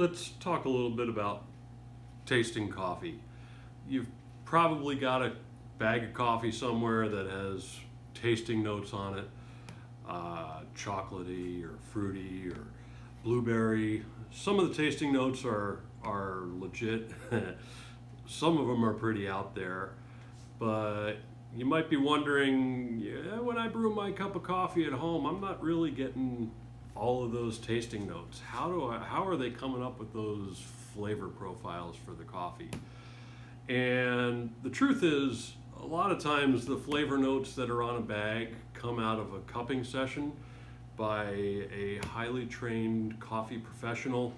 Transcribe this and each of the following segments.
let's talk a little bit about tasting coffee. You've probably got a bag of coffee somewhere that has tasting notes on it, chocolatey or fruity or blueberry. Some of the tasting notes are legit. Some of them are pretty out there, but you might be wondering, yeah, when I brew my cup of coffee at home, I'm not really getting all of those tasting notes. How are they coming up with those flavor profiles for the coffee? And the truth is, a lot of times the flavor notes that are on a bag come out of a cupping session by a highly trained coffee professional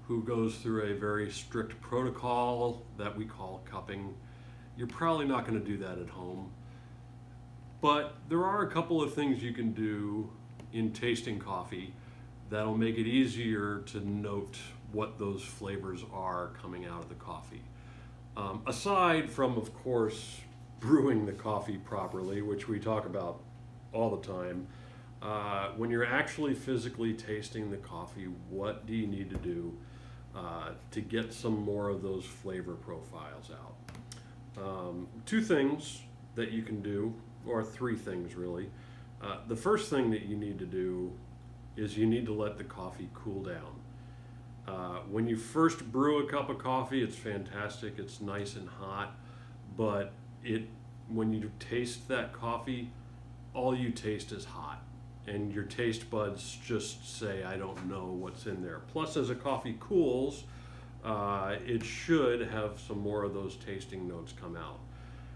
who goes through a very strict protocol that we call cupping. You're probably not going to do that at home. But there are a couple of things you can do in tasting coffee that'll make it easier to note what those flavors are coming out of the coffee. Aside from, of course, brewing the coffee properly, which we talk about all the time, when you're actually physically tasting the coffee, what do you need to do to get some more of those flavor profiles out? Two things that you can do, or three things really. The first thing that you need to do is you need to let the coffee cool down. When you first brew a cup of coffee, it's fantastic, it's nice and hot, but when you taste that coffee, all you taste is hot, and your taste buds just say, I don't know what's in there. Plus, as a coffee cools, it should have some more of those tasting notes come out.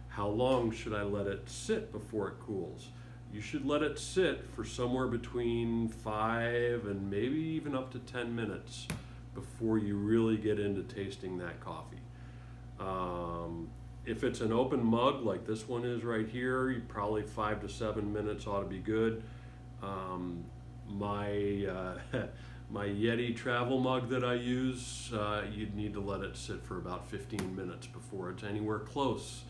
How long should I let it sit before it cools? You should let it sit for somewhere between 5 and maybe even up to 10 minutes before you really get into tasting that coffee. If it's an open mug like this one is right here, probably 5 to 7 minutes ought to be good. My Yeti travel mug that I use, you'd need to let it sit for about 15 minutes before it's anywhere close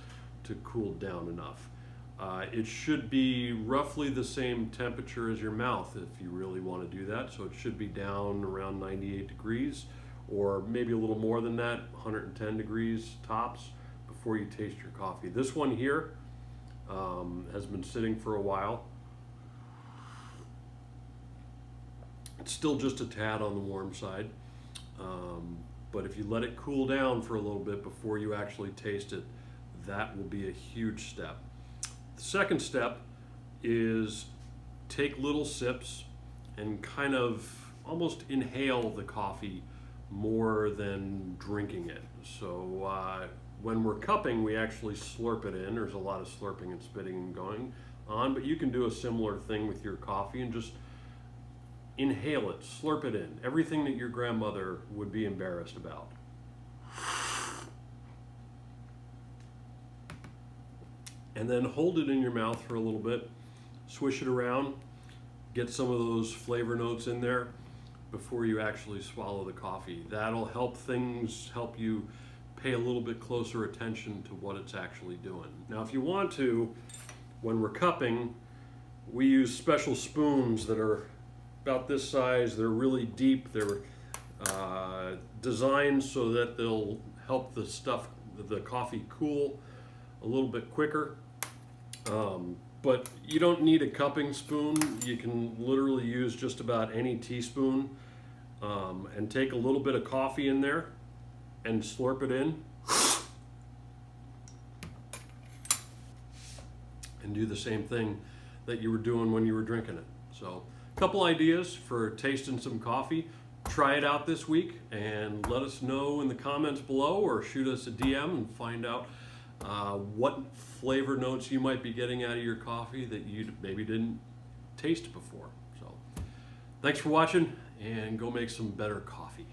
to cooled down enough. It should be roughly the same temperature as your mouth if you really want to do that. So it should be down around 98 degrees, or maybe a little more than that, 110 degrees tops, before you taste your coffee. This one here has been sitting for a while. It's still just a tad on the warm side, but if you let it cool down for a little bit before you actually taste it, that will be a huge step. The second step is take little sips and kind of almost inhale the coffee more than drinking it. So when we're cupping, we actually slurp it in. There's a lot of slurping and spitting and going on, but you can do a similar thing with your coffee and just inhale it, slurp it in. Everything that your grandmother would be embarrassed about. And then hold it in your mouth for a little bit, swish it around, get some of those flavor notes in there before you actually swallow the coffee. That'll help you pay a little bit closer attention to what it's actually doing. Now, if you want to, when we're cupping, we use special spoons that are about this size. They're really deep. They're designed so that they'll help the coffee cool a little bit quicker. But you don't need a cupping spoon. You can literally use just about any teaspoon and take a little bit of coffee in there and slurp it in and do the same thing that you were doing when you were drinking it. So a couple ideas for tasting some coffee. Try it out this week and let us know in the comments below, or shoot us a DM and find out what flavor notes you might be getting out of your coffee that you maybe didn't taste before. So thanks for watching, and go make some better coffee.